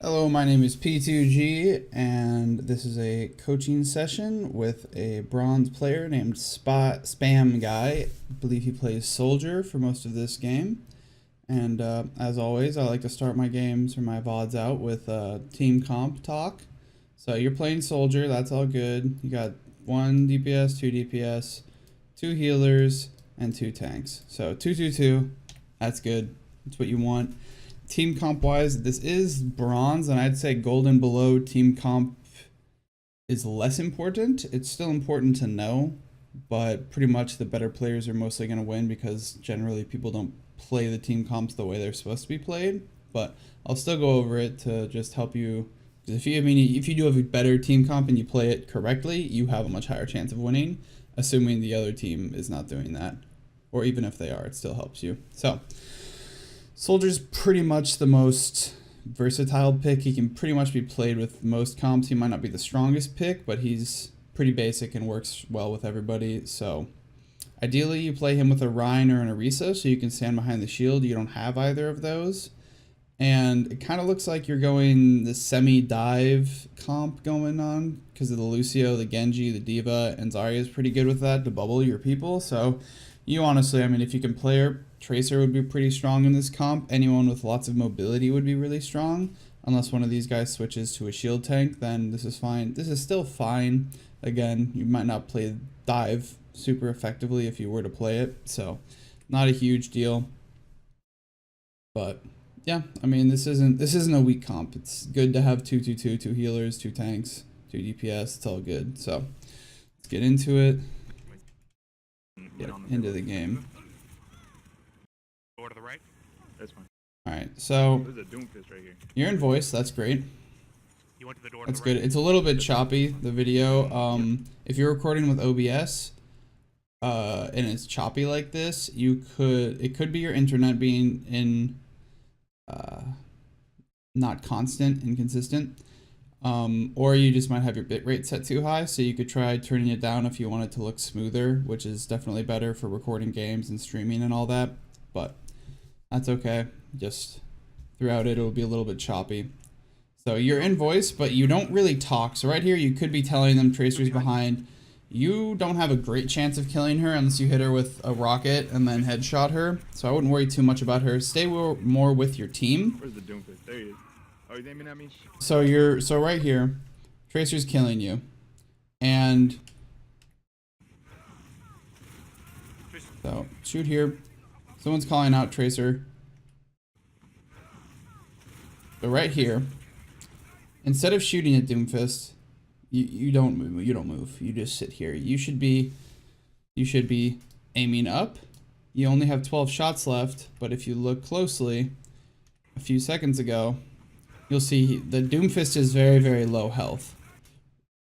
Hello, my name is P2G, and this is a coaching session with a bronze player named Spam Guy. I believe he plays Soldier for most of this game. And as always, I like to start my games or my VODs out with team comp talk. So you're playing Soldier, that's all good. You got 1 DPS, 2 DPS, 2 healers, and 2 tanks. So 2-2-2, that's good. That's what you want. Team comp wise, this is bronze, and I'd say gold and below team comp is less important. It's still important to know, but pretty much the better players are mostly going to win because generally people don't play the team comps the way they're supposed to be played. But I'll still go over it to just help you. If you do have a better team comp and you play it correctly, you have a much higher chance of winning, assuming the other team is not doing that, or even if they are, it still helps you. So Soldier's pretty much the most versatile pick. He can pretty much be played with most comps. He might not be the strongest pick, but he's pretty basic and works well with everybody. So ideally you play him with a Rhine or an Orisa so you can stand behind the shield. You don't have either of those. And it kind of looks like you're going the semi-dive comp going on because of the Lucio, the Genji, the D.Va, and Zarya is pretty good with that to bubble your people. So you honestly, I mean, if you can play her, Tracer would be pretty strong in this comp. Anyone with lots of mobility would be really strong. Unless one of these guys switches to a shield tank, then this is fine. This is still fine. Again, you might not play dive super effectively if you were to play it. So not a huge deal. But yeah, I mean, this isn't a weak comp. It's good to have 2-2-2, 2 healers, 2 tanks, 2 DPS. It's all good. So let's get into it. Get into the game. Door to the right. That's fine. Alright, so There's a Doomfist right here. you're in voice, that's great. You went to the door. That's to the good. right. It's a little bit choppy, the video. If you're recording with OBS, and it's choppy like this, it could be your internet being in not constant, inconsistent. Or you just might have your bitrate set too high, so you could try turning it down if you want it to look smoother, which is definitely better for recording games and streaming and all that, but that's okay. Just throughout it, it'll be a little bit choppy. So you're in voice, but you don't really talk. So right here, you could be telling them Tracer's behind. You don't have a great chance of killing her unless you hit her with a rocket and then headshot her, so I wouldn't worry too much about her. Stay more with your team. Where's the Doomfist? There he is. Oh, he's aiming at me? So right here, Tracer's killing you, and so shoot here. Someone's calling out Tracer. So right here, instead of shooting at Doomfist, you don't move. You don't move. You just sit here. You should be aiming up. You only have 12 shots left, but if you look closely, a few seconds ago, you'll see the Doomfist is very, very low health.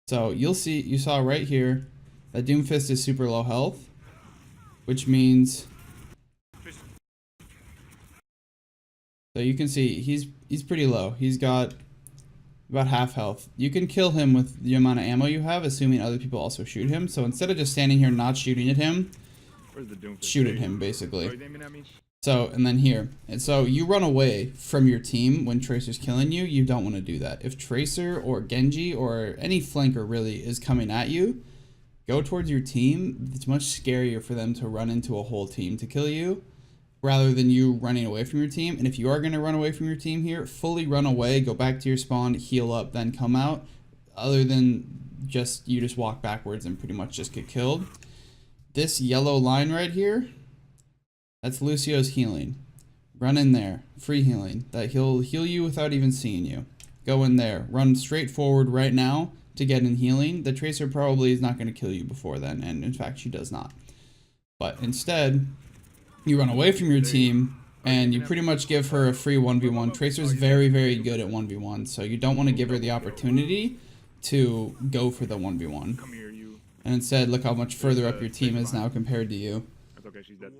So you saw right here that Doomfist is super low health, which means, so you can see he's pretty low. He's got about half health. You can kill him with the amount of ammo you have, assuming other people also shoot him. So instead of just standing here not shooting at him, shoot at him basically. So, and then here. And so you run away from your team when Tracer's killing you. You don't want to do that. If Tracer or Genji or any flanker really is coming at you, go towards your team. It's much scarier for them to run into a whole team to kill you rather than you running away from your team. And if you are going to run away from your team here, fully run away, go back to your spawn, heal up, then come out. Other than you just walk backwards and pretty much just get killed. This yellow line right here, that's Lucio's healing. Run in there. Free healing. That he'll heal you without even seeing you. Go in there. Run straight forward right now to get in healing. The Tracer probably is not going to kill you before then, and in fact she does not. But instead, you run away from your team and you pretty much give her a free 1v1. Tracer's very, very good at 1v1, so you don't want to give her the opportunity to go for the 1v1. And instead, look how much further up your team is now compared to you. That's okay, she's dead.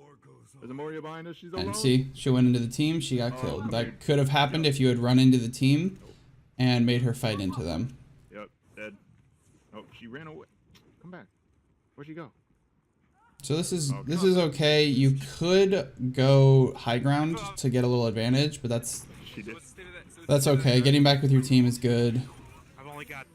There's a Moria behind us, she's alone. And see, she went into the team, she got killed. That could have happened if you had run into the team and made her fight into them. Yep, dead. Oh, she ran away. Come back. Where'd she go? So this is okay. You could go high ground to get a little advantage, but that's She did. That's okay. Getting back with your team is good. I've only got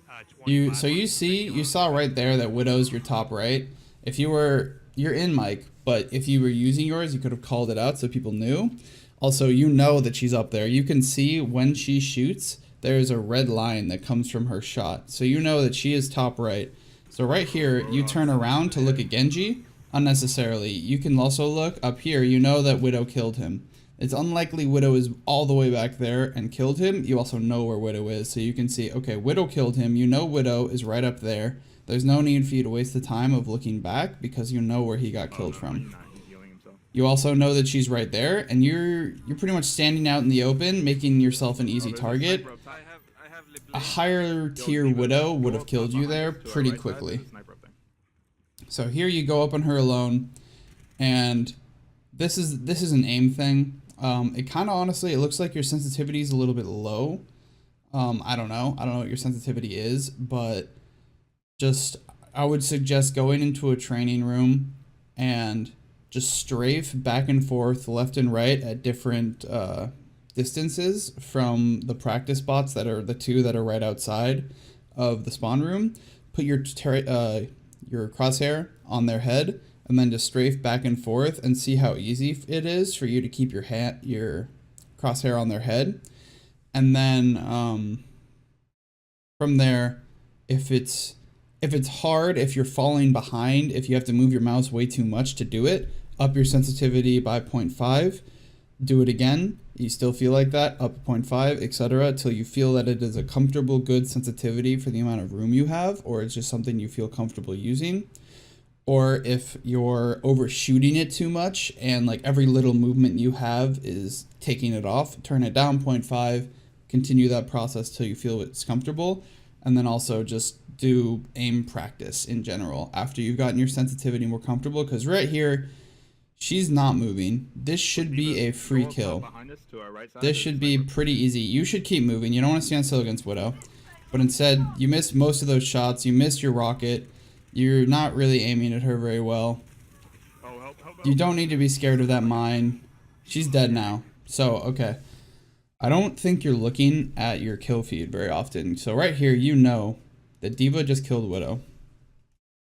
25. So you saw right there that Widow's your top right. If you're in Mike, but if you were using yours, you could have called it out so people knew. Also, you know that she's up there. You can see when she shoots, there's a red line that comes from her shot. So you know that she is top right. So right here, you turn around to look at Genji unnecessarily. You can also look up here. You know that Widow killed him. It's unlikely Widow is all the way back there and killed him. You also know where Widow is. So you can see, okay, Widow killed him. You know Widow is right up there. There's no need for you to waste the time of looking back because you know where he got killed from. You also know that she's right there, and you're pretty much standing out in the open, making yourself an easy target. A higher tier Widow would have killed you there pretty quickly. So here you go up on her alone, and this is an aim thing. It kind of honestly, it looks like your sensitivity is a little bit low. I don't know what your sensitivity is, but just I would suggest going into a training room and just strafe back and forth, left and right at different distances from the practice spots that are the two that are right outside of the spawn room. Put your crosshair on their head and then just strafe back and forth and see how easy it is for you to keep your crosshair on their head. And then from there, if it's hard, if you're falling behind, if you have to move your mouse way too much to do it, up your sensitivity by 0.5, do it again. You still feel like that, up 0.5, etc. until you feel that it is a comfortable, good sensitivity for the amount of room you have, or it's just something you feel comfortable using. Or if you're overshooting it too much and like every little movement you have is taking it off, turn it down 0.5, continue that process till you feel it's comfortable, and then also just do aim practice in general after you've gotten your sensitivity more comfortable, because right here, she's not moving. This should be a free kill. This should be pretty easy. You should keep moving. You don't want to stand still against Widow. But instead, you missed most of those shots. You missed your rocket. You're not really aiming at her very well. You don't need to be scared of that mine. She's dead now. So, okay. I don't think you're looking at your kill feed very often. So right here, you know that D.Va just killed Widow.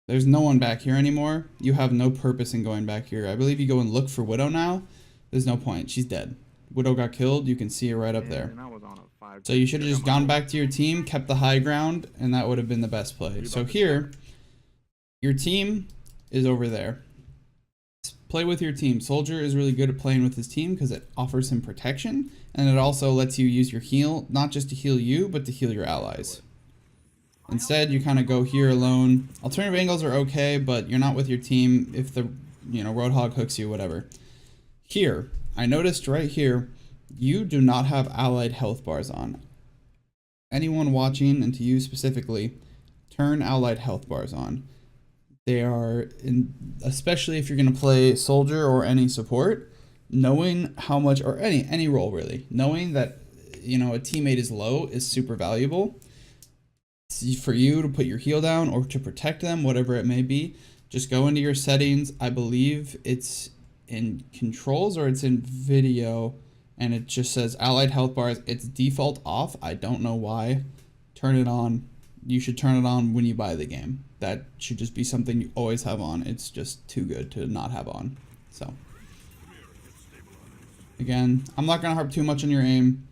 There's no one back here anymore. You have no purpose in going back here. I believe you go and look for Widow now. There's no point. She's dead. Widow got killed. You can see her right up there. So you should have just gone back to your team, kept the high ground, and that would have been the best play. So here, your team is over there. Play with your team. Soldier is really good at playing with his team because it offers him protection, and it also lets you use your heal, not just to heal you, but to heal your allies. Instead, you kind of go here alone. Alternative angles are okay, but you're not with your team if the, Roadhog hooks you, whatever. Here, I noticed right here, you do not have allied health bars on. Anyone watching, and to you specifically, turn allied health bars on. They are, especially if you're going to play soldier or any support, knowing how much, or any role really, knowing that, a teammate is low is super valuable. For you to put your heal down or to protect them, whatever it may be, just go into your settings. I believe it's in controls or it's in video, and it just says allied health bars. It's default off. I don't know why. Turn it on. You should turn it on when you buy the game. That should just be something you always have on. It's just too good to not have on. So again, I'm not gonna harp too much on your aim.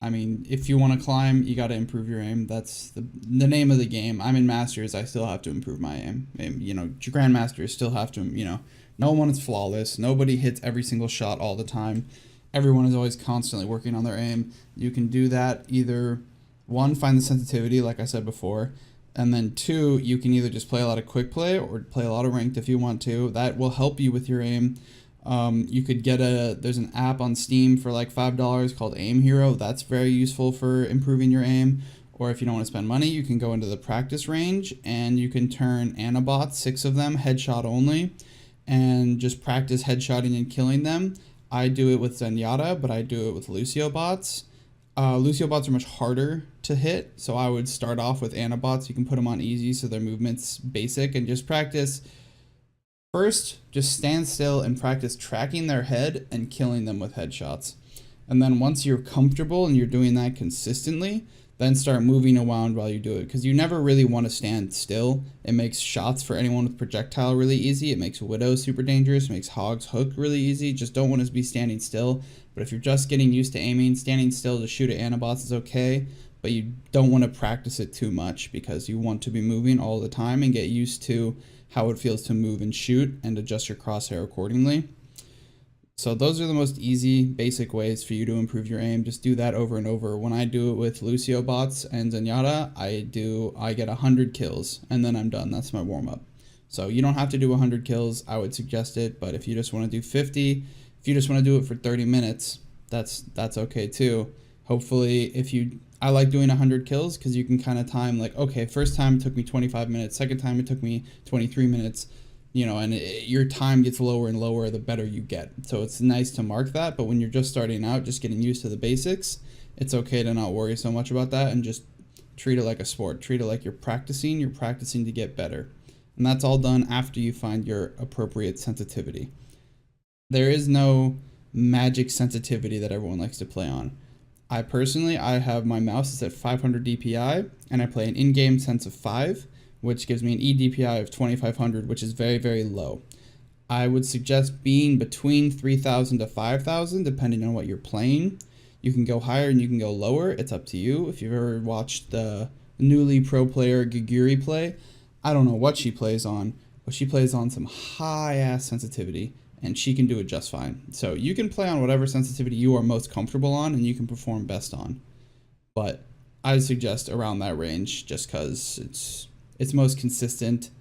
I mean, if you want to climb, you got to improve your aim. That's the name of the game. I'm in Masters. I still have to improve my aim. Grandmasters still have to, no one is flawless. Nobody hits every single shot all the time. Everyone is always constantly working on their aim. You can do that either, one, find the sensitivity, like I said before, and then two, you can either just play a lot of quick play or play a lot of ranked if you want to. That will help you with your aim. You could get there's an app on Steam for like $5 called Aim Hero. That's very useful for improving your aim. Or if you don't want to spend money, you can go into the practice range and you can turn Anabots, 6 of them, headshot only, and just practice headshotting and killing them. I do it with Zenyatta, but I do it with Lucio bots. Lucio bots are much harder to hit, so I would start off with Anabots. You can put them on easy so their movement's basic and just practice. First, just stand still and practice tracking their head and killing them with headshots. And then once you're comfortable and you're doing that consistently, then start moving around while you do it, because you never really want to stand still. It makes shots for anyone with projectile really easy. It makes Widow super dangerous. It makes Hogs hook really easy. Just don't want to be standing still. But if you're just getting used to aiming, standing still to shoot at Anabots is okay, but you don't want to practice it too much because you want to be moving all the time and get used to how it feels to move and shoot and adjust your crosshair accordingly. So those are the most easy, basic ways for you to improve your aim. Just do that over and over. When I do it with Lucio bots and Zenyatta, I get 100 kills and then I'm done. That's my warm-up. So you don't have to do 100 kills. I would suggest it, but if you just want to do 50, if you just want to do it for 30 minutes, that's okay too. Hopefully, I like doing 100 kills because you can kind of time, like, okay, first time it took me 25 minutes, second time it took me 23 minutes. You know, and your time gets lower and lower the better you get. So it's nice to mark that, but when you're just starting out, just getting used to the basics, it's okay to not worry so much about that and just treat it like a sport. Treat it like you're practicing to get better. And that's all done after you find your appropriate sensitivity. There is no magic sensitivity that everyone likes to play on. I have my mouse is at 500 DPI, and I play an in-game sense of 5, which gives me an eDPI of 2500, which is very, very low. I would suggest being between 3000 to 5000, depending on what you're playing. You can go higher and you can go lower. It's up to you. If you've ever watched the newly pro player Giguri play, I don't know what she plays on, but she plays on some high-ass sensitivity, and she can do it just fine. So you can play on whatever sensitivity you are most comfortable on and you can perform best on. But I suggest around that range just because it's most consistent.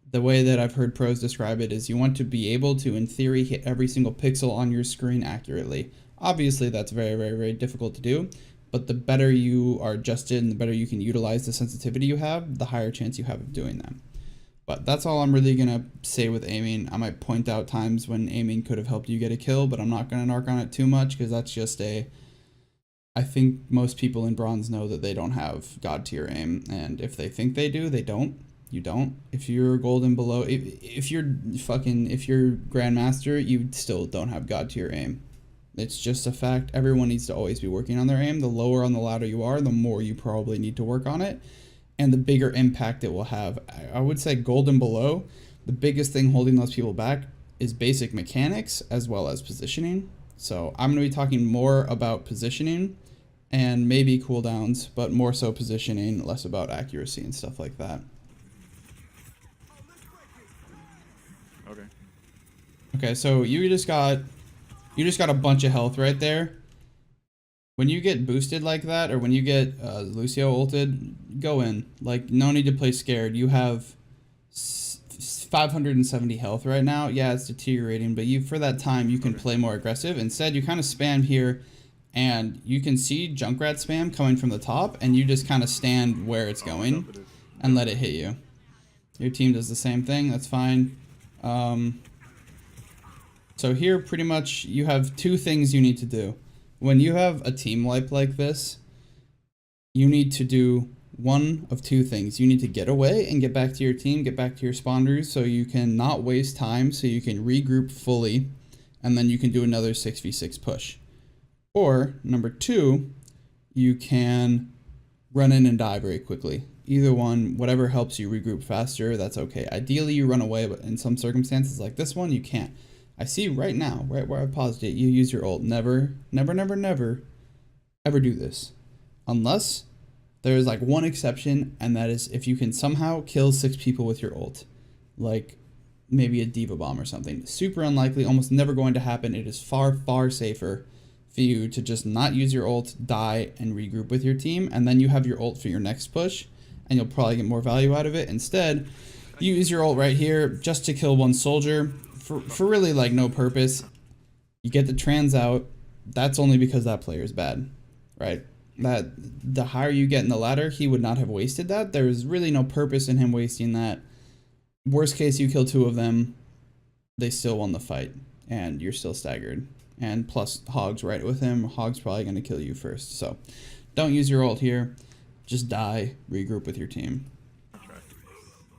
The way that I've heard pros describe it is you want to be able to, in theory, hit every single pixel on your screen accurately. Obviously, that's very, very, very difficult to do, but the better you are adjusted and the better you can utilize the sensitivity you have, the higher chance you have of doing that. But that's all I'm really going to say with aiming. I might point out times when aiming could have helped you get a kill, but I'm not going to narc on it too much because that's just I think most people in bronze know that they don't have god tier aim, and if they think they do, they don't. You don't. If you're golden below, if you're grandmaster, you still don't have god tier aim. It's just a fact. Everyone needs to always be working on their aim. The lower on the ladder you are, the more you probably need to work on it, and the bigger impact it will have. I would say golden below, the biggest thing holding those people back is basic mechanics as well as positioning. So I'm going to be talking more about positioning and maybe cooldowns, but more so positioning, less about accuracy and stuff like that. Okay, so you just got a bunch of health right there. When you get boosted like that, or when you get Lucio ulted, go in. Like, no need to play scared. You have 570 health right now. Yeah, it's deteriorating, but for that time, you can play more aggressive. Instead, you kind of spam here, and you can see Junkrat spam coming from the top, and you just kind of stand where it's going and let it hit you. Your team does the same thing. That's fine. So here, pretty much, you have two things you need to do. When you have a team wipe like this, you need to do one of two things. You need to get away and get back to your team, get back to your spawners, so you can not waste time, so you can regroup fully, and then you can do another 6v6 push. Or, number two, you can run in and die very quickly. Either one, whatever helps you regroup faster, that's okay. Ideally, you run away, but in some circumstances like this one, you can't. I see right now, right where I paused it, you use your ult. Never, never, never, never, ever do this. Unless there is like one exception, and that is if you can somehow kill 6 people with your ult. Like maybe a Diva Bomb or something. Super unlikely, almost never going to happen. It is far, far safer for you to just not use your ult, die, and regroup with your team, and then you have your ult for your next push, and you'll probably get more value out of it. Instead, you use your ult right here just to kill one soldier for really like no purpose. You get the trans out. That's only because that player is bad, right? That the higher you get in the ladder, he would not have wasted that. There is really no purpose in him wasting that. Worst case, you kill 2 of them, they still won the fight, and you're still staggered. And plus, Hog's right with him. Hog's probably going to kill you first. So don't use your ult here. Just die, regroup with your team.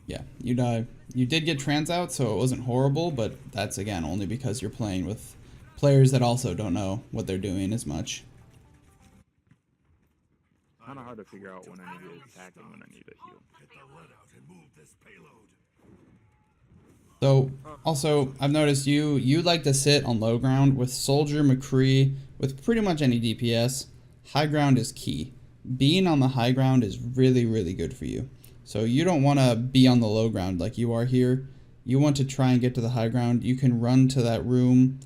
Yeah, you die. You did get trans out, so it wasn't horrible, but that's, again, only because you're playing with players that also don't know what they're doing as much. Kind of hard to figure out when I need to attack and when I need to heal. So, also, I've noticed you like to sit on low ground with Soldier, McCree, with pretty much any DPS. High ground is key. Being on the high ground is really, really good for you. So you don't want to be on the low ground like you are here. You want to try and get to the high ground. You can run to that room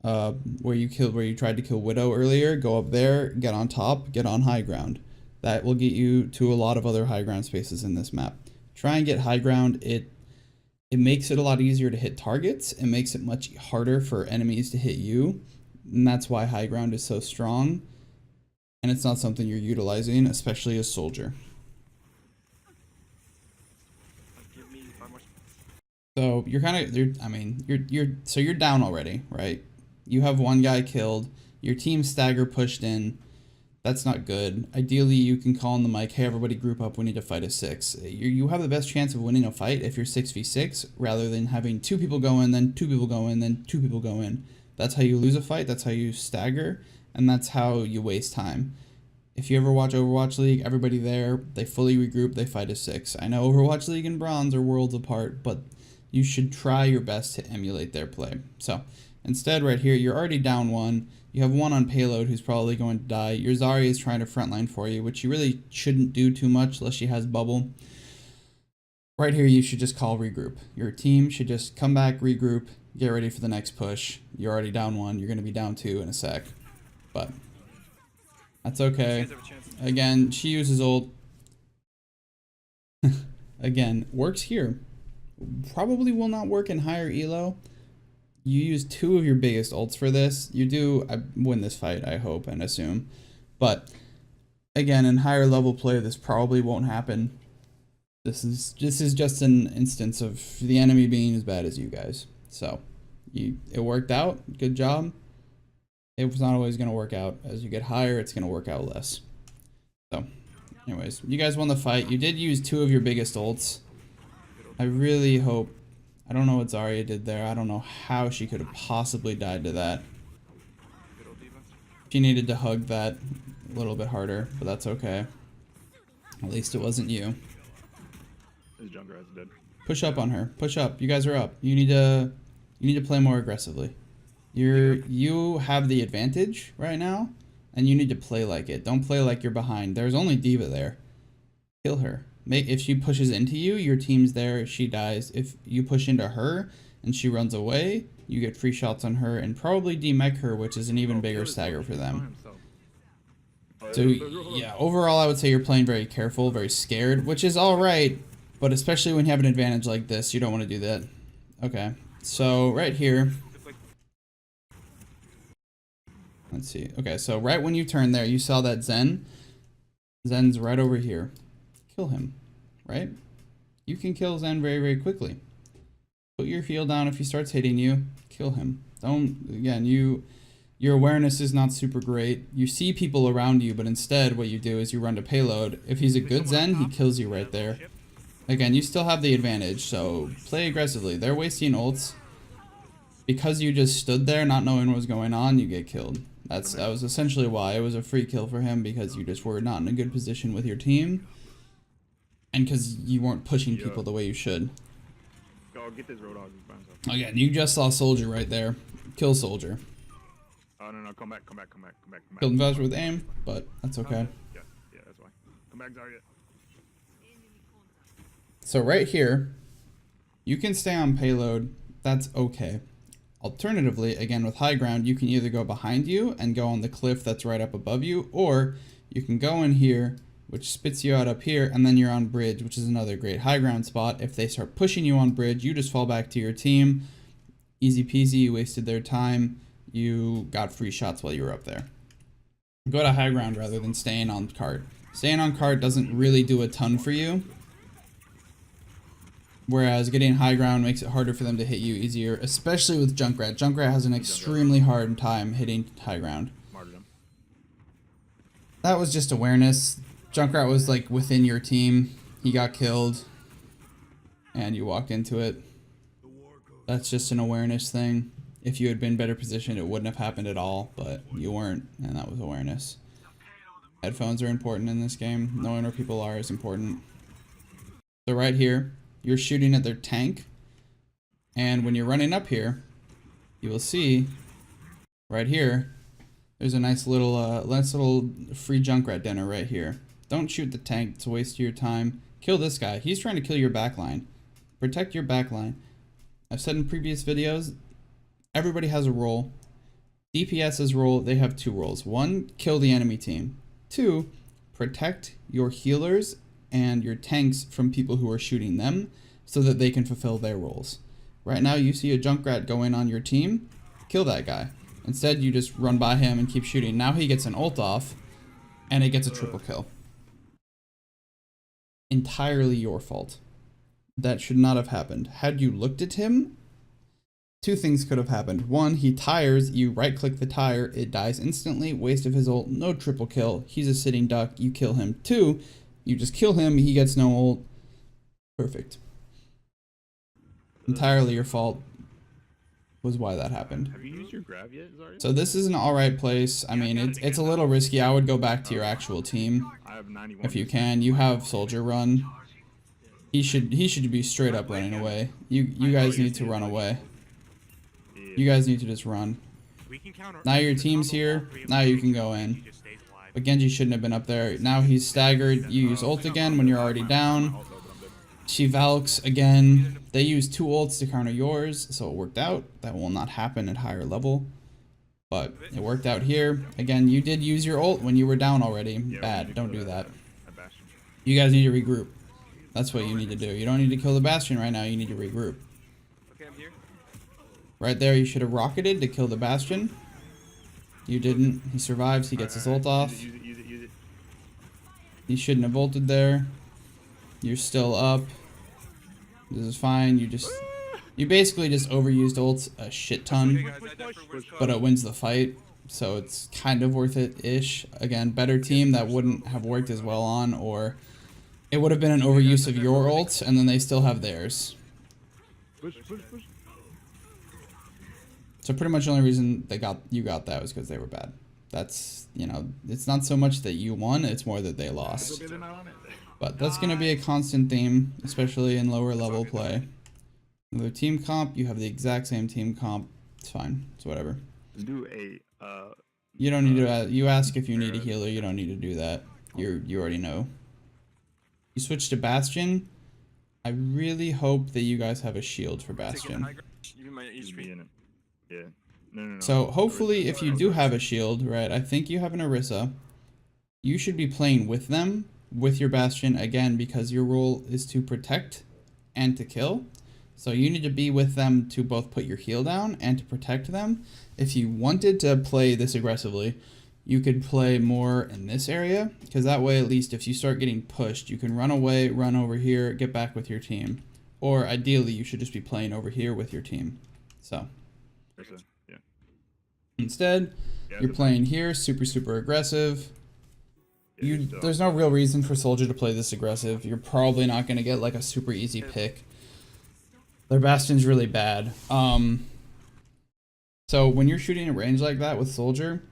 where you tried to kill Widow earlier. Go up there, get on top, get on high ground. That will get you to a lot of other high ground spaces in this map. Try and get high ground. It makes it a lot easier to hit targets. It makes it much harder for enemies to hit you. And that's why high ground is so strong. And it's not something you're utilizing, especially as Soldier. So you're you're down already, right? You have one guy killed. Your team stagger pushed in. That's not good. Ideally, you can call on the mic, hey, everybody group up, we need to fight a 6. You have the best chance of winning a fight if you're 6v6, rather than having 2 people go in, then 2 people go in, then 2 people go in. That's how you lose a fight, that's how you stagger, and that's how you waste time. If you ever watch Overwatch League, everybody there, they fully regroup, they fight a 6. I know Overwatch League and Bronze are worlds apart, but you should try your best to emulate their play. So, instead right here, you're already down 1. You have 1 on payload who's probably going to die. Your Zarya is trying to frontline for you, which you really shouldn't do too much unless she has bubble. Right here, you should just call regroup. Your team should just come back, regroup, get ready for the next push. You're already down 1. You're going to be down 2 in a sec. But that's okay. Again, she uses ult. Again, works here. Probably will not work in higher elo. You use 2 of your biggest ults for this. You do win this fight, I hope and assume. But again, in higher level play, this probably won't happen. This is just an instance of the enemy being as bad as you guys. So it worked out. Good job. It was not always going to work out. As you get higher, it's going to work out less. So anyways, you guys won the fight. You did use 2 of your biggest ults. I really hope. I don't know what Zarya did there. I don't know how she could have possibly died to that. She needed to hug that a little bit harder, but that's okay. At least it wasn't you. His Junkrat's dead. Push up on her. Push up. You guys are up. You need to play more aggressively. You have the advantage right now, and you need to play like it. Don't play like you're behind. There's only D.Va there. Kill her. If she pushes into you, your team's there, she dies. If you push into her and she runs away, you get free shots on her and probably demech her, which is an even bigger stagger for them. So yeah, overall I would say you're playing very careful, very scared, which is alright, but especially when you have an advantage like this, you don't want to do that. Okay, so right here, let's see. Okay, so right when you turn there, you saw that Zen. Zen's right over here. Kill him, right? You can kill Zen very, very quickly. Put your field down if he starts hitting you. Kill him. Again, your awareness is not super great. You see people around you, but instead what you do is you run to payload. If he's a good Zen, he kills you right there. Again, you still have the advantage, so play aggressively. They're wasting ults. Because you just stood there not knowing what was going on, you get killed. That was essentially why. It was a free kill for him, because you just were not in a good position with your team. And because you weren't pushing people the way you should. Go get this Roadhog. Again, you just saw Soldier right there. Kill Soldier. Oh no, come back. Killed him faster with aim, but that's okay. Yeah, that's why. Come back, Zarya. So right here, you can stay on payload. That's okay. Alternatively, again with high ground, you can either go behind you and go on the cliff that's right up above you, or you can go in here, which spits you out up here, and then you're on bridge, which is another great high ground spot. If they start pushing you on bridge, you just fall back to your team. Easy peasy, you wasted their time. You got free shots while you were up there. Go to high ground rather than staying on cart. Staying on cart doesn't really do a ton for you. Whereas getting high ground makes it harder for them to hit you easier, especially with Junkrat. Junkrat has an extremely hard time hitting high ground. That was just awareness. Junkrat was like within your team. He got killed. And you walked into it. That's just an awareness thing. If you had been better positioned, it wouldn't have happened at all, but you weren't, and that was awareness. Headphones are important in this game. Knowing where people are is important. So right here, you're shooting at their tank, and when you're running up here, you will see right here, there's a nice little free Junkrat dinner right here. Don't shoot the tank, it's a waste of your time. Kill this guy. He's trying to kill your backline. Protect your backline. I've said in previous videos, everybody has a role. DPS's role, they have 2 roles. 1, kill the enemy team. 2, protect your healers and your tanks from people who are shooting them so that they can fulfill their roles. Right now you see a Junkrat going on your team, kill that guy. Instead you just run by him and keep shooting. Now he gets an ult off and it gets a triple kill. Entirely your fault. That should not have happened. Had you looked at him, 2 things could have happened. 1, he tires, you right click the tire, it dies instantly, waste of his ult, no triple kill, he's a sitting duck, you kill him. 2, you just kill him, he gets no ult. Perfect. Entirely your fault was why that happened. Have you used your grab yet, Zarya? So this is an alright place. I mean, it's a little risky. I would go back to your actual team I have 91. if you can. You have Soldier run. He should be straight up running away. You guys need to run away. You guys need to just run. Now your team's here. Now you can go in. But Genji shouldn't have been up there. Now he's staggered. You use ult again when you're already down. She Valks again. They used 2 ults to counter yours, so it worked out. That will not happen at higher level. But it worked out here. Again, you did use your ult when you were down already. Bad. Don't do that. You guys need to regroup. That's what you need to do. You don't need to kill the Bastion right now. You need to regroup. Okay, I'm here. Right there, you should have rocketed to kill the Bastion. You didn't. He survives. He gets his ult off. Use it. You shouldn't have ulted there. You're still up. This is fine. You basically just overused ults a shit ton, but it wins the fight, so it's kind of worth it-ish. Again, better team that wouldn't have worked as well on, or it would have been an overuse of your ult, and then they still have theirs. Push. So pretty much the only reason you got that was because they were bad. That's, you know, it's not so much that you won, it's more that they lost. But that's going to be a constant theme, especially in lower level play. Another team comp, you have the exact same team comp. It's fine. It's whatever. Do a you don't need to. You ask if you need a healer. You don't need to do that. You already know. You switch to Bastion. I really hope that you guys have a shield for Bastion. Yeah. No. So hopefully, if you do have a shield, right? I think you have an Orisa. You should be playing with them, with your Bastion again, because your role is to protect and to kill. So you need to be with them to both put your heal down and to protect them. If you wanted to play this aggressively, you could play more in this area, because that way at least if you start getting pushed, you can run away, run over here, get back with your team. Or ideally, you should just be playing over here with your team. So Yeah. instead, you're playing here, super aggressive. There's no real reason for Soldier to play this aggressive. You're probably not going to get like a super easy pick. Their Bastion's really bad. So when you're shooting at range like that with Soldier,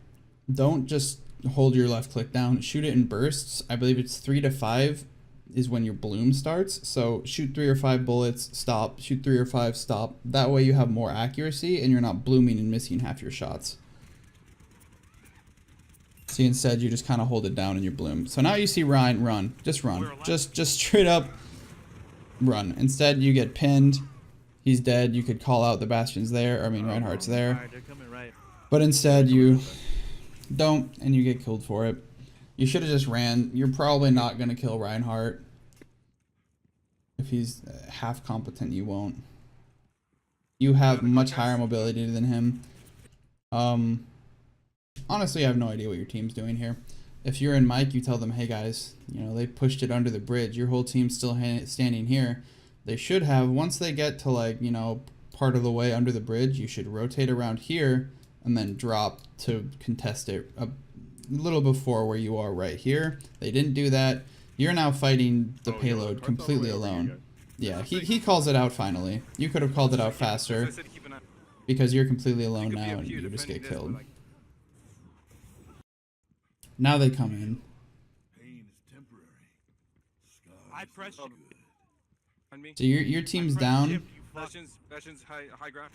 don't just hold your left click down. Shoot it in bursts. I believe it's 3 to 5 is when your bloom starts. So shoot 3 or 5 bullets, stop. Shoot 3 or 5, stop. That way you have more accuracy and you're not blooming and missing half your shots. See, instead you just kind of hold it down in your bloom. So now you see Ryan run. Just run. Just straight up run. Instead you get pinned. He's dead. You could call out the Bastion's there. I mean, Reinhardt's there. But instead you don't, and you get killed for it. You should have just ran. You're probably not going to kill Reinhardt. If he's half competent, you won't. You have much higher mobility than him. Honestly, I have no idea what your team's doing here. If you're in Mike, you tell them, hey guys, you know, they pushed it under the bridge. Your whole team's still standing here. They should have, once they get to like, you know, part of the way under the bridge, you should rotate around here and then drop to contest it a little before where you are right here. They didn't do that. You're now fighting the payload completely alone. Yeah, he calls it out finally. You could have called it out faster. because you're completely alone could be now up and here you just defending get this, but, killed. like, Now they come in. Pain is temporary. Scars I press are you. good. on me. So your team's Press down. shift, you fuck. Bastion's high ground.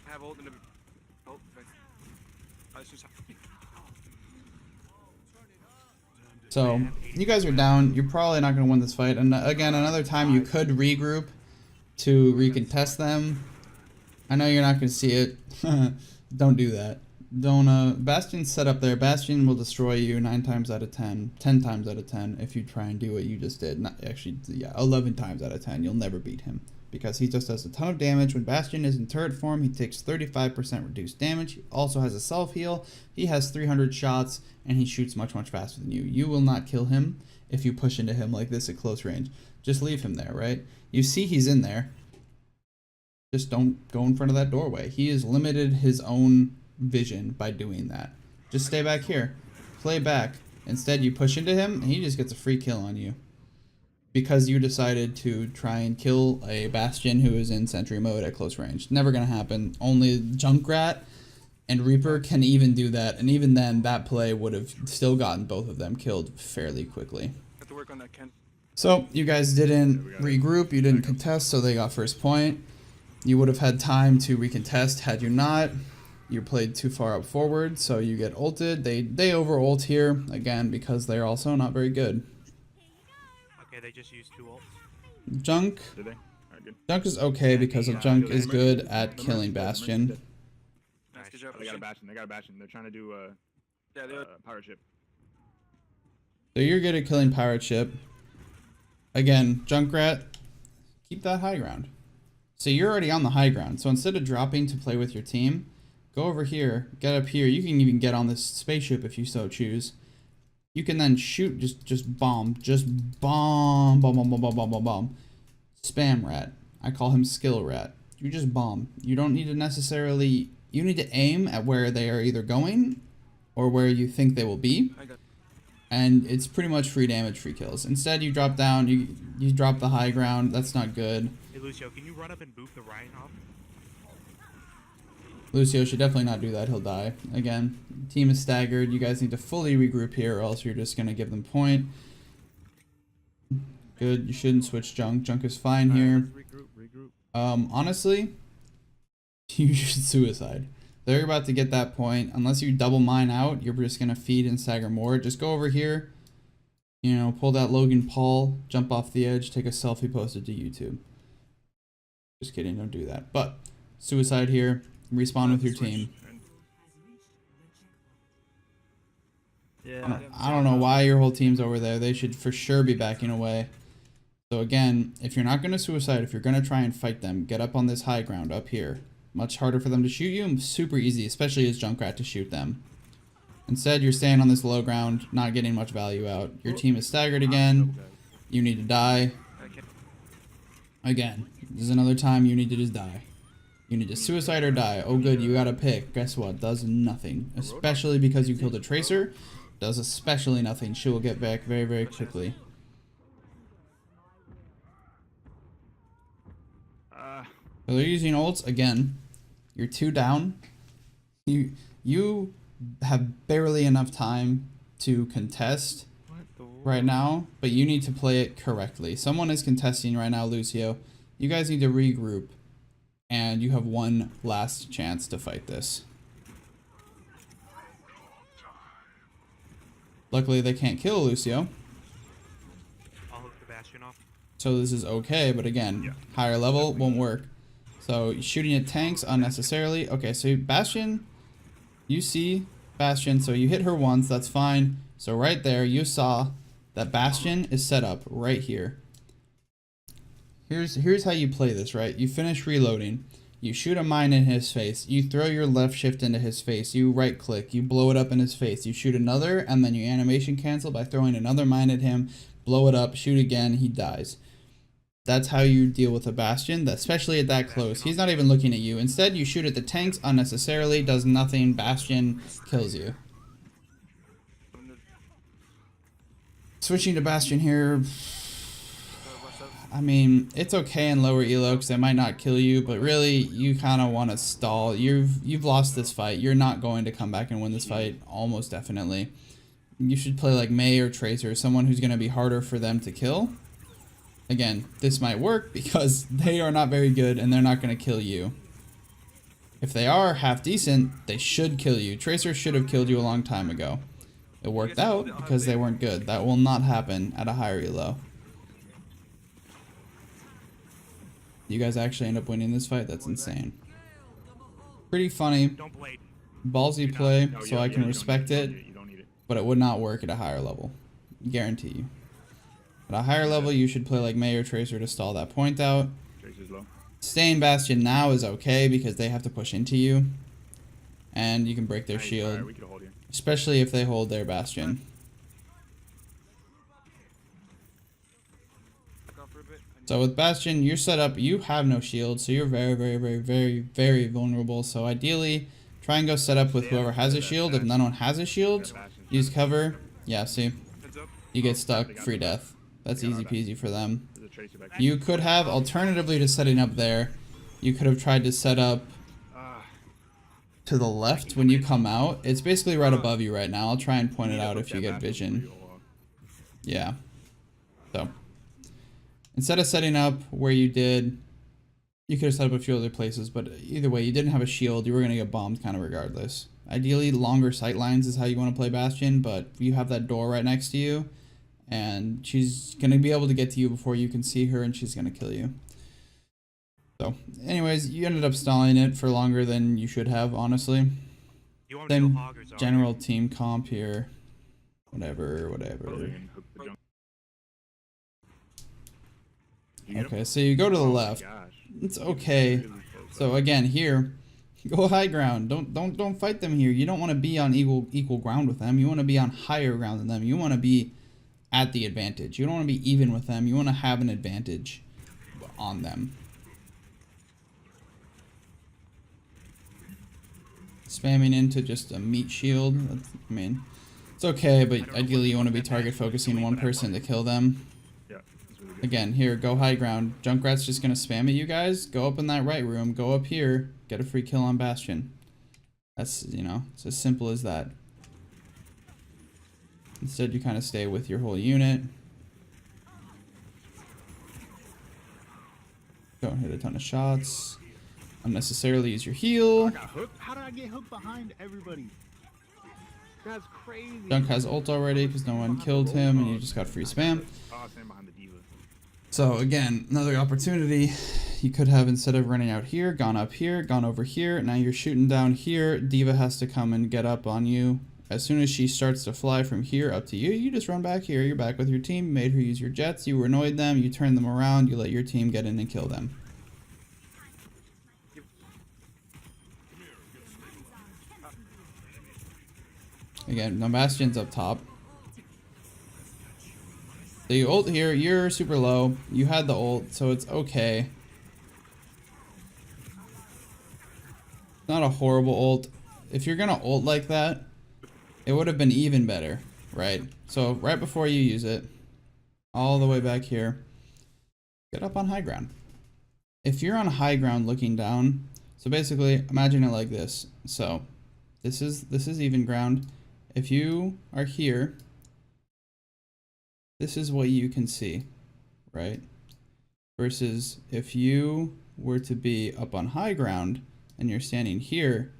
I have ult in the. Oh, thanks. Bastion's high. So you guys are down. You're probably not going to win this fight. And again, another time you could regroup to recontest them. I know you're not going to see it. Don't do that. Don't. Bastion's set up there. Bastion will destroy you 9 times out of 10, 10 times out of 10 if you try and do what you just did. Not actually, yeah, 11 times out of 10. You'll never beat him because he just does a ton of damage. When Bastion is in turret form, he takes 35% reduced damage. He also has a self heal. He has 300 shots and he shoots much faster than you. You will not kill him if you push into him like this at close range. Just leave him there, right? You see he's in there. Just don't go in front of that doorway. He has limited his own vision by doing that. Just stay back here. Play back. Instead, you push into him, and he just gets a free kill on you. Because you decided to try and kill a Bastion who is in sentry mode at close range. Never gonna happen. Only Junkrat and Reaper can even do that, and even then, that play would have still gotten both of them killed fairly quickly. Have to work on that, Ken. So, you guys didn't regroup, you didn't contest, so they got first point. You would have had time to recontest had you not. You played too far up forward, so you get ulted. They over ult here, again, because they're also not very good. Okay, they just used 2 ults. Junk. Did they? Alright, good. Junk is okay because of Junk is good at killing Bastion. Nice, good job. They got a Bastion. They got a Bastion. They're trying to do Yeah, they're pirate ship. So you're good at killing pirate ship. Again, Junkrat, keep that high ground. So you're already on the high ground. So instead of dropping to play with your team, go over here, get up here. You can even get on this spaceship if you so choose. You can then shoot, just bomb, bomb. Spam rat. I call him skill rat. You just bomb. You don't need to necessarily, you need to aim at where they are either going or where you think they will be. And it's pretty much free damage, free kills. Instead, you drop down, you drop the high ground. That's not good. Hey, Lucio, can you run up and boop the Ryan off? Lucio should definitely not do that. He'll die. Again, team is staggered. You guys need to fully regroup here or else you're just going to give them point. Good. You shouldn't switch Junk. Junk is fine here. Regroup. Honestly, you should suicide. They're about to get that point. Unless you double mine out, you're just going to feed and stagger more. Just go over here. You know, pull that Logan Paul, jump off the edge, take a selfie, post it to YouTube. Just kidding. Don't do that. But suicide here. Respawn with your team. Yeah. I don't know why your whole team's over there. They should for sure be backing away. So again, if you're not going to suicide, if you're going to try and fight them, get up on this high ground up here. Much harder for them to shoot you and super easy, especially as Junkrat, to shoot them. Instead, you're staying on this low ground, not getting much value out. Your team is staggered again. You need to die. Again, this is another time you need to just die. You need to suicide or die. Oh good, you gotta pick. Guess what? Does nothing. Especially because you killed a Tracer. Does especially nothing. She will get back very quickly. So they're using ults again. You're 2 down. You have barely enough time to contest right now, but you need to play it correctly. Someone is contesting right now, Lucio. You guys need to regroup. And you have one last chance to fight this. Luckily, they can't kill Lucio. I'll hook the Bastion off. So this is okay, but again, higher level won't work. So shooting at tanks unnecessarily. Okay, so Bastion, you see Bastion, so you hit her once, that's fine. So right there, you saw that Bastion is set up right here. Here's how you play this, right? You finish reloading, you shoot a mine in his face, you throw your left shift into his face, you right click, you blow it up in his face, you shoot another, and then you animation cancel by throwing another mine at him, blow it up, shoot again, he dies. That's how you deal with a Bastion, especially at that close. He's not even looking at you. Instead, you shoot at the tanks unnecessarily, does nothing, Bastion kills you. Switching to Bastion here, I mean, it's okay in lower elo because they might not kill you, but really, you kind of want to stall. You've lost this fight. You're not going to come back and win this fight, almost definitely. You should play like Mei or Tracer, someone who's going to be harder for them to kill. Again, this might work because they are not very good and they're not going to kill you. If they are half decent, they should kill you. Tracer should have killed you a long time ago. It worked out because they weren't good. That will not happen at a higher elo. You guys actually end up winning this fight? That's insane. Pretty funny. Don't blade. Ballsy play, No, so I can respect it, You don't need it. but it would not work at a higher level. Guarantee you. At a higher level, you should play like Mei or Tracer to stall that point out. Tracer's low. Staying Bastion now is okay because they have to push into you. And you can break their Nice, shield. alright, we can hold here. Especially if they hold their Bastion. Back off for a bit. I need- So with Bastion, you're set up, you have no shield, so you're very, very, very, very, very vulnerable. So ideally, try and go set up with whoever has a shield. If none one has a shield, use cover. Yeah, see, Heads up. you get stuck, free death. That's easy peasy for them. There's a Tracer back You could have, alternatively to setting up there, you could have tried to set up to the left when you come out. It's basically right above you right now. I'll try and point it out if you get vision. Yeah. So, instead of setting up where you did, you could have set up a few other places, but either way, you didn't have a shield. You were going to get bombed kind of regardless. Ideally, longer sight lines is how you want to play Bastion, but you have that door right next to you, and she's going to be able to get to you before you can see her, and she's going to kill you. So, anyways, you ended up stalling it for longer than you should have, honestly. You want me to Then go hog or zone? general team comp here. Whatever. Okay, so you go to the left. It's okay. So again, here, go high ground. Don't fight them here. You don't want to be on equal ground with them. You want to be on higher ground than them. You want to be at the advantage. You don't want to be even with them. You want to have an advantage on them. Spamming into just a meat shield. I mean, it's okay, but ideally you want to be target focusing one person to kill them. Yeah, that's really good. Again, here, go high ground. Junkrat's just going to spam at you guys. Go up in that right room. Go up here. Get a free kill on Bastion. That's, you know, it's as simple as that. Instead, you kind of stay with your whole unit. Don't hit a ton of shots. Unnecessarily use your heal. I got hooked. How did I get hooked behind everybody? That's crazy. Junk has ult already because no one killed him and you just got free spam. Oh, I'm standing behind the diva. So again, another opportunity. You could have, instead of running out here, gone up here, gone over here. Now you're shooting down here. Diva has to come and get up on you. As soon as she starts to fly from here up to you, you just run back here. You're back with your team. You made her use your jets. You annoyed them. You turned them around. You let your team get in and kill them. Again, no Bastion's up top. So you ult here, you're super low. You had the ult, so it's okay. Not a horrible ult. If you're gonna ult like that, it would have been even better, right? So right before you use it, all the way back here, get up on high ground. If you're on high ground looking down, so basically imagine it like this. So this is even ground. If you are here, this is what you can see, right? Versus if you were to be up on high ground and you're standing here,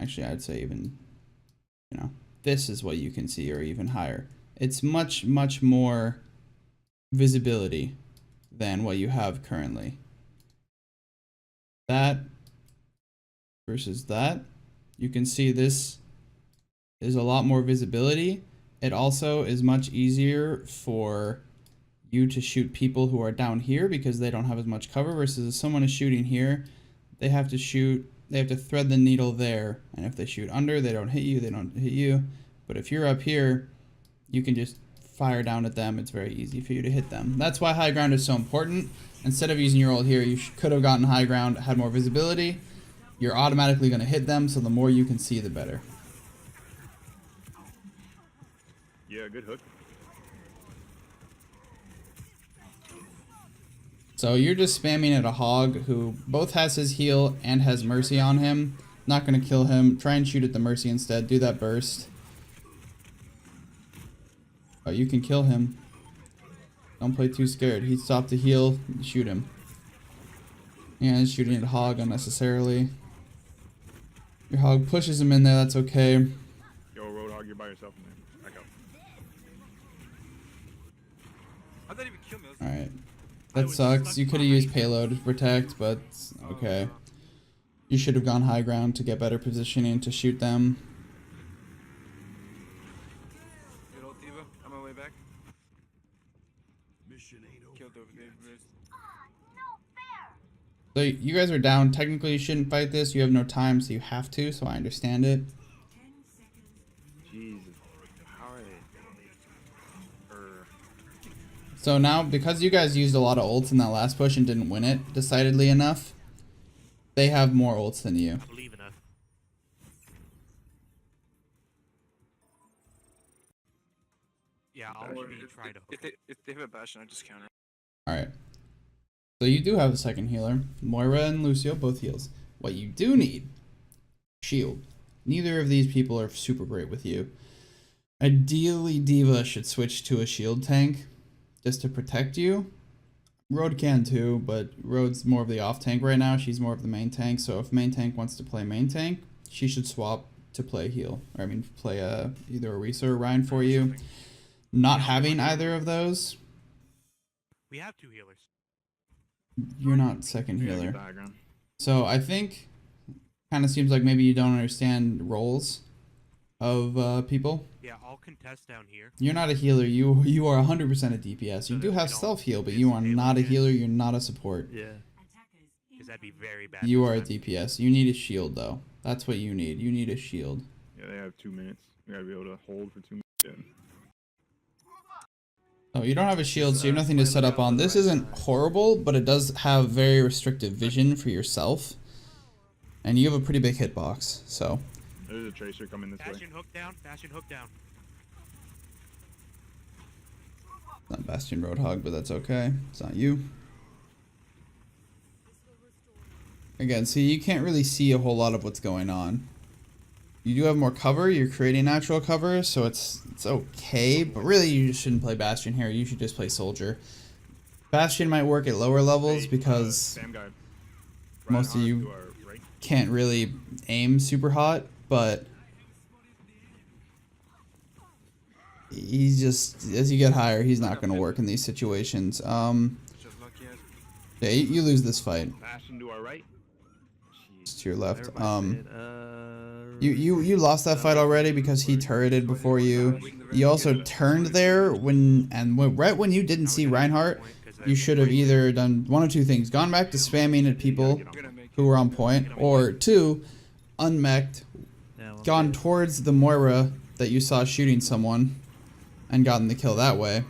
actually I'd say even, you know, this is what you can see, or even higher. It's much, much more visibility than what you have currently. That versus that, you can see this is a lot more visibility. It also is much easier for you to shoot people who are down here because they don't have as much cover, versus if someone is shooting here, they have to thread the needle there, and if they shoot under, they don't hit you. But if you're up here, you can just fire down at them. It's very easy for you to hit them. That's why high ground is so important. Instead of using your ult here, you could have gotten high ground, had more visibility. You're automatically going to hit them, so the more you can see, the better. Yeah, good hook. So you're just spamming at a hog who both has his heal and has mercy on him. Not going to kill him. Try and shoot at the mercy instead. Do that burst. Oh, you can kill him. Don't play too scared. He stopped to heal. Shoot him. Yeah, shooting at hog unnecessarily. Your hog pushes him in there. That's okay. Yo, Roadhog, you're by yourself in there. Back up. I didn't even kill me. Alright. That sucks. You could have used payload to protect, but okay. You should have gone high ground to get better positioning to shoot them. Good old Diva. On my way back. Mission ain't over. Killed over there. So you guys are down. Technically, you shouldn't fight this. You have no time, so you have to. So I understand it. Jesus. How are they? So now, because you guys used a lot of ults in that last push and didn't win it decidedly enough, they have more ults than you. I believe enough. Yeah, I'll Or be trying to. if they have a Bastion, I just counter. Alright. So you do have a second healer. Moira and Lucio both heals. What you do need, shield. Neither of these people are super great with you. Ideally, Diva should switch to a shield tank just to protect you. Road can too, but Road's more of the off tank right now. She's more of the main tank. So if main tank wants to play main tank, she should swap to play heal. Or I mean, play either Orisa or Ryan for you. Not having either of those, We have 2 healers. you're not second Yeah, healer. background. So I think kind of seems like maybe you don't understand roles of people. Yeah, I'll contest down here. You're not a healer. You are 100% a DPS. You do have self heal, but you are not a healer. You're not a support. Yeah. Because that'd be very bad. You this are a time. DPS. You need a shield though. That's what you need. You need a shield. Yeah, they have 2 minutes. You gotta be able to hold for 2 minutes. Yeah. Oh, you don't have a shield, so you have nothing to set up on. This isn't horrible, but it does have very restrictive vision for yourself. And you have a pretty big hitbox, so. There's a tracer coming this way. Bastion hook down. Bastion hook down. Not Bastion Roadhog, but that's okay. It's not you. Again, see, you can't really see a whole lot of what's going on. You do have more cover. You're creating natural cover, so it's okay. But really, you just shouldn't play Bastion here. You should just play Soldier. Bastion might work at lower levels because Sam guy. most of you can't really aim super hot, but he's just, as you get higher, he's not going to work in these situations. Just lucky ass. Yeah, you lose this fight. Bastion to our right. It's to your left. Everybody You lost that fight already because he turreted before you. You also turned there right when you didn't see Reinhardt. You should have either done one of two things: gone back to spamming at people who were on point, or 2, unmech'd, gone towards the Moira that you saw shooting someone, and gotten the kill that way.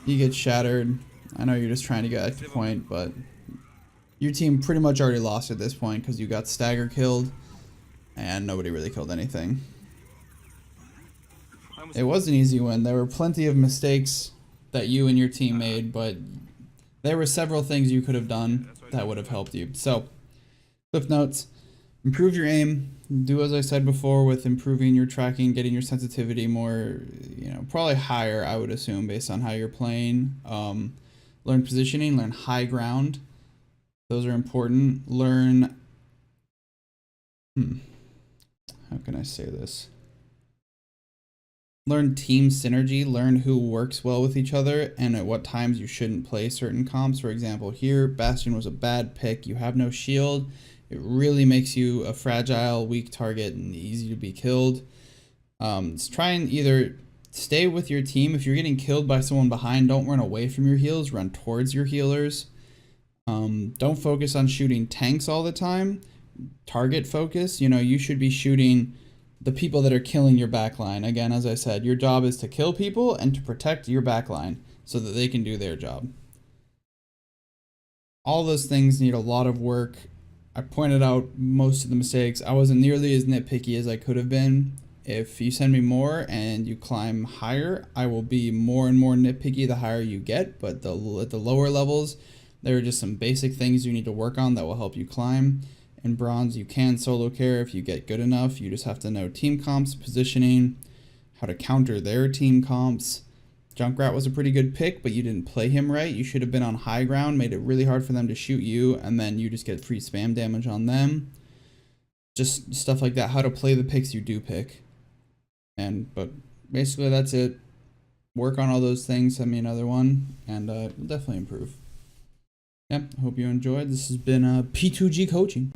You get shattered. I know you're just trying to get at the point, but your team pretty much already lost at this point because you got stagger killed, and nobody really killed anything. It was an easy win. There were plenty of mistakes that you and your team made, but there were several things you could have done that would have helped you. So, cliff notes: improve your aim. Do as I said before with improving your tracking, getting your sensitivity more, probably higher, I would assume, based on how you're playing. Learn positioning, learn high ground. Those are important. Learn, how can I say this? Learn team synergy, learn who works well with each other and at what times you shouldn't play certain comps. For example, here, Bastion was a bad pick. You have no shield. It really makes you a fragile, weak target and easy to be killed. Try and either stay with your team. If you're getting killed by someone behind, don't run away from your heals. Run towards your healers. Don't focus on shooting tanks all the time. Target focus. You should be shooting the people that are killing your backline. Again, as I said, your job is to kill people and to protect your backline so that they can do their job. All those things need a lot of work. I pointed out most of the mistakes. I wasn't nearly as nitpicky as I could have been. If you send me more and you climb higher, I will be more and more nitpicky the higher you get, but at the lower levels, There are just some basic things you need to work on that will help you climb. In bronze, you can solo care if you get good enough. You just have to know team comps, positioning, how to counter their team comps. Junkrat was a pretty good pick, but you didn't play him right. You should have been on high ground, made it really hard for them to shoot you, and then you just get free spam damage on them. Just stuff like that, how to play the picks you do pick. But basically that's it. Work on all those things, send me another one, and you'll definitely improve. Yep, hope you enjoyed. This has been P2G coaching.